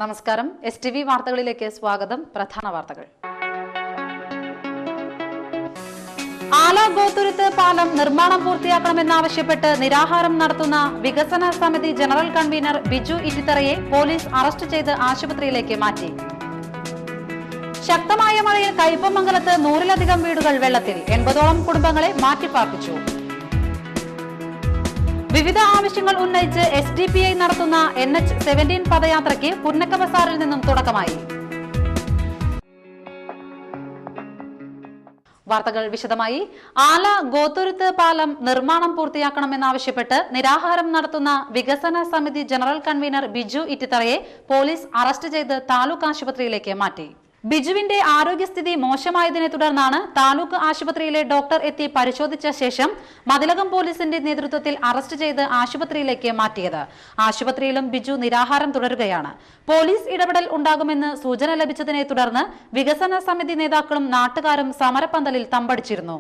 നമസ്കാരം. STV വാർത്തകളിലേക്ക് സ്വാഗതം. പ്രധാന വാർത്തകൾ. ആല ഗോത്തുരുത്ത് പാലം നിർമ്മാണം പൂർത്തിയാക്കണമെന്നാവശ്യപ്പെട്ട് നിരാഹാരം നടത്തുന്ന വികസന സമിതി ജനറൽ കൺവീനർ ബിജു ഇറ്റിത്തറയെ പോലീസ് അറസ്റ്റ് ചെയ്ത് ആശുപത്രിയിലേക്ക് മാറ്റി. ശക്തമായ മഴയിൽ കയ്പമംഗലത്ത് 100-ലധികം വീടുകൾ വെള്ളത്തിൽ, 80ഓളം കുടുംബങ്ങളെ മാറ്റിപ്പാർപ്പിച്ചു. വിവിധ ആവശ്യങ്ങൾ ഉന്നയിച്ച് SDPI നടത്തുന്ന NH-17 പദയാത്രയ്ക്ക് പുന്നക്ക ബസാറിൽ നിന്നും തുടക്കമായി. വാർത്തകൾ വിശദമായി. ആല ഗോത്തുരുത്ത് പാലം നിർമ്മാണം പൂർത്തിയാക്കണമെന്നാവശ്യപ്പെട്ട് നിരാഹാരം നടത്തുന്ന വികസന സമിതി ജനറൽ കൺവീനർ ബിജു ഇറ്റിത്തറയെ പോലീസ് അറസ്റ്റ് ചെയ്ത് താലൂക്ക് ആശുപത്രിയിലേക്ക് മാറ്റി. ബിജുവിന്റെ ആരോഗ്യസ്ഥിതി മോശമായതിനെ തുടർന്നാണ് താലൂക്ക് ആശുപത്രിയിലെ ഡോക്ടർ എത്തി പരിശോധിച്ച ശേഷം മതിലകം പോലീസിന്റെ നേതൃത്വത്തിൽ അറസ്റ്റ് ചെയ്ത് ആശുപത്രിയിലേക്ക് മാറ്റിയത്. ആശുപത്രിയിലും ബിജു നിരാഹാരം തുടരുകയാണ്. പോലീസ് ഇടപെടൽ ഉണ്ടാകുമെന്ന് സൂചന ലഭിച്ചതിനെ തുടർന്ന് വികസന സമിതി നേതാക്കളും നാട്ടുകാരും സമരപ്പന്തലിൽ തമ്പടിച്ചിരുന്നു.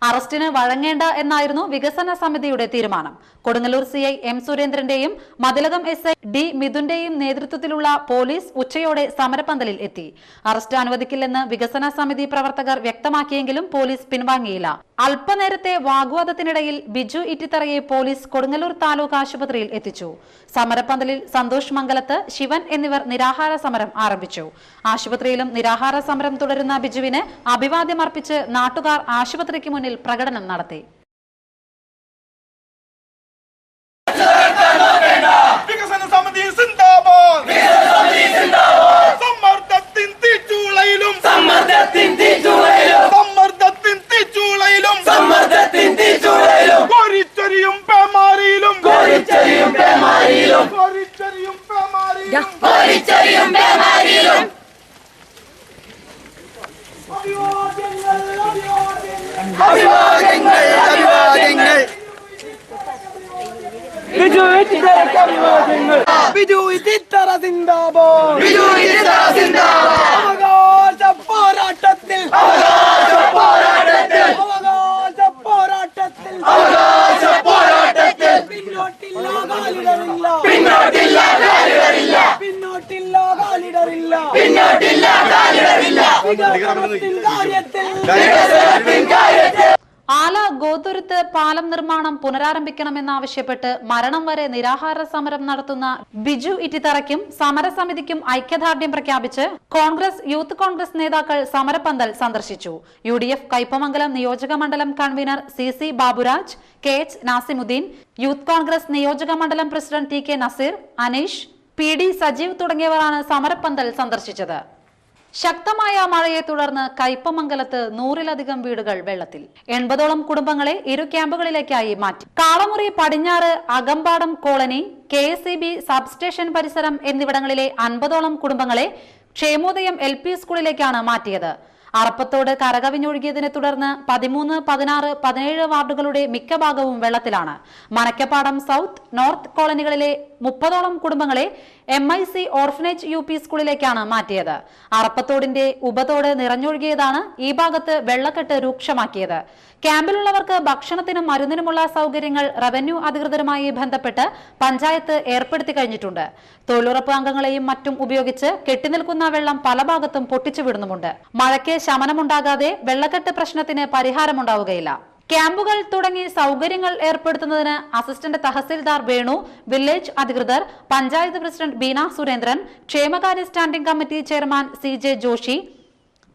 അറസ്റ്റിന് വഴങ്ങേണ്ട എന്നായിരുന്നു വികസന സമിതിയുടെ തീരുമാനം. Kodungallur CI M സുരേന്ദ്രന്റെയും Mathilakam SI D മിഥുന്റെയും നേതൃത്വത്തിലുള്ള പോലീസ് ഉച്ചയോടെ സമരപ്പന്തലിൽ എത്തി. അറസ്റ്റ് അനുവദിക്കില്ലെന്ന് വികസന സമിതി പ്രവർത്തകർ വ്യക്തമാക്കിയെങ്കിലും പോലീസ് പിൻവാങ്ങിയില്ല. അല്പനേരത്തെ വാഗ്വാദത്തിനിടയിൽ ബിജു ഇറ്റിത്തറയെ പോലീസ് കൊടുങ്ങല്ലൂർ താലൂക്ക് ആശുപത്രിയിൽ എത്തിച്ചു. സമരപ്പന്തലിൽ സന്തോഷ് മംഗലത്ത്, ശിവൻ എന്നിവർ നിരാഹാര സമരം ആരംഭിച്ചു. ആശുപത്രിയിലും നിരാഹാര സമരം തുടരുന്ന ബിജുവിന് അഭിവാദ്യം അർപ്പിച്ച് നാട്ടുകാർ ആശുപത്രിക്ക് മുന്നിൽ പ്രകടനം നടത്തി. വികസന സമിതി സിന്ദാബാദ്, സമ്മർദ്ദത്തിൻ തീച്ചൂളയിലും കോരിച്ചൊരിയും പേമാരിയിലും ബിജു ഇറ്റിത്തറ സിന്ദാബാദ്, അവകാശ പോരാട്ടത്തിൽ ആല ഗോതുരുത്ത് പാലം നിർമ്മാണം പുനരാരംഭിക്കണമെന്നാവശ്യപ്പെട്ട് മരണം വരെ നിരാഹാര സമരം നടത്തുന്ന ബിജു ഇറ്റിത്തറയ്ക്കും സമരസമിതിക്കും ഐക്യദാർഢ്യം പ്രഖ്യാപിച്ച് യൂത്ത് കോൺഗ്രസ് നേതാക്കൾ സമരപ്പന്തൽ സന്ദർശിച്ചു. UDF കയ്പമംഗലം നിയോജക മണ്ഡലം convener CC Baburaj, KH Nasimuddeen, Youth Congress നിയോജക മണ്ഡലം president TK Naseer, Aneesh, PD Sajeev തുടങ്ങിയവരാണ് സമരപ്പന്തൽ സന്ദർശിച്ചത്. ശക്തമായ മഴയെ തുടർന്ന് കയ്പമംഗലത്ത് 100-ലധികം വീടുകൾ വെള്ളത്തിൽ, 80ഓളം കുടുംബങ്ങളെ ഇരു ക്യാമ്പുകളിലേക്കായി മാറ്റി. കാളമുറി പടിഞ്ഞാറ് അകമ്പാടം കോളനി, KSEB സബ്സ്റ്റേഷൻ പരിസരം എന്നിവിടങ്ങളിലെ 50ഓളം കുടുംബങ്ങളെ ക്ഷേമോദയം LP സ്കൂളിലേക്കാണ് മാറ്റിയത്. അറപ്പത്തോട് കരകവിഞ്ഞൊഴുകിയതിനെ തുടർന്ന് 13, 16, 17 വാർഡുകളുടെ മിക്ക ഭാഗവും വെള്ളത്തിലാണ്. മനക്കപ്പാടം സൗത്ത്, നോർത്ത് കോളനികളിലെ 30ഓളം കുടുംബങ്ങളെ MIC ഓർഫനേജ് UP സ്കൂളിലേക്കാണ് മാറ്റിയത്. അറപ്പത്തോടിന്റെ ഉപതോട് നിറഞ്ഞൊഴുകിയതാണ് ഈ ഭാഗത്ത് വെള്ളക്കെട്ട് രൂക്ഷമാക്കിയത്. ക്യാമ്പിലുള്ളവർക്ക് ഭക്ഷണത്തിനും മരുന്നിനുമുള്ള സൗകര്യങ്ങൾ റവന്യൂ അധികൃതരുമായി ബന്ധപ്പെട്ട് പഞ്ചായത്ത് ഏർപ്പെടുത്തി കഴിഞ്ഞിട്ടുണ്ട്. തൊഴിലുറപ്പ് അംഗങ്ങളെയും മറ്റും ഉപയോഗിച്ച് കെട്ടിനിൽക്കുന്ന വെള്ളം പല ഭാഗത്തും പൊട്ടിച്ചു വിടുന്നുമുണ്ട്. മഴയ്ക്ക് ശമനമുണ്ടാകാതെ വെള്ളക്കെട്ട് പ്രശ്നത്തിന് പരിഹാരമുണ്ടാവുകയില്ല. ക്യാമ്പുകൾ തുടങ്ങി സൗകര്യങ്ങൾ ഏർപ്പെടുത്തുന്നതിന് അസിസ്റ്റന്റ് തഹസിൽദാർ വേണു, വില്ലേജ് അധികൃതർ, പഞ്ചായത്ത് പ്രസിഡന്റ് ബീന സുരേന്ദ്രൻ, ക്ഷേമകാര്യ standing committee chairman CJ Joshi,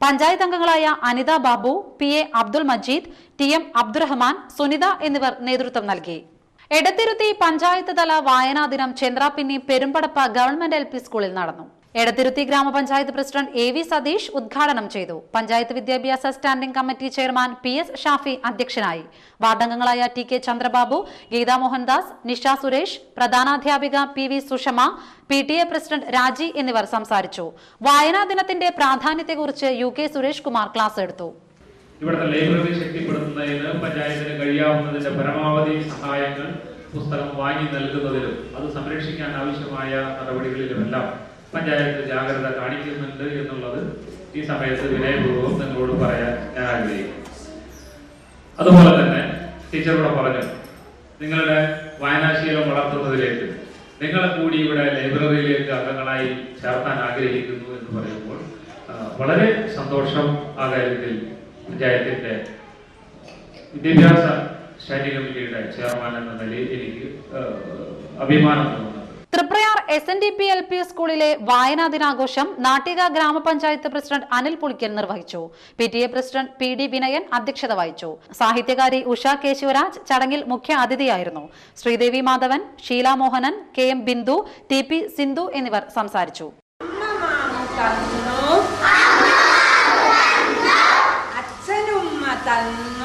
panchayat അംഗങ്ങളായ അനിത ബാബു, PA അബ്ദുൾ മജീദ്, TM അബ്ദുറഹ്മാൻ, സുനിത എന്നിവർ നേതൃത്വം നൽകി. എടത്തിരുത്തി പഞ്ചായത്ത് തല വായനാ ദിനം ചന്ദ്രാപിന്നി പെരുമ്പടപ്പ ഗവൺമെന്റ് LP സ്കൂളിൽ നടന്നു. എടത്തിരുത്തി ഗ്രാമപഞ്ചായത്ത് പ്രസിഡന്റ് AV സതീഷ് ഉദ്ഘാടനം ചെയ്തു. പഞ്ചായത്ത് വിദ്യാഭ്യാസ standing committee chairman PS Shafi അധ്യക്ഷനായി. വാർഡംഗങ്ങളായ TK ചന്ദ്രബാബു, ഗീതാ മോഹൻദാസ്, നിഷ സുരേഷ്, പ്രധാനാധ്യാപിക PV Sushama, PTA president Raji എന്നിവർ സംസാരിച്ചു. വായനാ ദിനത്തിന്റെ പ്രാധാന്യത്തെക്കുറിച്ച് UK സുരേഷ് കുമാർ ക്ലാസ് എടുത്തു. ഇവിടുത്തെ ലൈബ്രറി ശക്തിപ്പെടുത്തുന്നതിന് പഞ്ചായത്തിന് കഴിയാവുന്നതിന്റെ പരമാവധി സഹായങ്ങൾ പുസ്തകം വാങ്ങി നൽകുന്നതിലും അത് സംരക്ഷിക്കാൻ ആവശ്യമായ നടപടികളിലുമെല്ലാം പഞ്ചായത്ത് ജാഗ്രത കാണിക്കുന്നുണ്ട് എന്നുള്ളത് ഈ സമയത്ത് വിനയപൂർവ്വം നിങ്ങളോട് പറയാൻ ഞാൻ ആഗ്രഹിക്കുന്നു. അതുപോലെ തന്നെ ടീച്ചറോട് പറഞ്ഞു, നിങ്ങളുടെ വായനാശീലം വളർത്തുന്നതിലേക്ക് നിങ്ങളെ കൂടി ഇവിടെ ലൈബ്രറിയിലേക്ക് അംഗങ്ങളായി ചേർത്താൻ ആഗ്രഹിക്കുന്നു എന്ന് പറയുമ്പോൾ വളരെ സന്തോഷം. ആ കാര്യത്തിൽ പഞ്ചായത്തിന്റെ വിദ്യാഭ്യാസ സ്റ്റാൻഡിംഗ് കമ്മിറ്റിയുടെ ചെയർമാൻ എന്ന നിലയിൽ എനിക്ക് അഭിമാനം തോന്നുന്നു. തൃപ്രയാർ SNDP LP സ്കൂളിലെ വായനാ ദിനാഘോഷം നാട്ടിക ഗ്രാമപഞ്ചായത്ത് പ്രസിഡന്റ് അനിൽ പുളിക്കൽ നിർവഹിച്ചു. PTA പ്രസിഡന്റ് PD വിനയൻ അധ്യക്ഷത വഹിച്ചു. സാഹിത്യകാരി ഉഷ കേശവരാജ് ചടങ്ങിൽ മുഖ്യ അതിഥിയായിരുന്നു. ശ്രീദേവി മാധവൻ, ഷീല മോഹനൻ, KM ബിന്ദു, TP സിന്ധു എന്നിവർ സംസാരിച്ചു. അച്ഛനുമ്മ തന്നു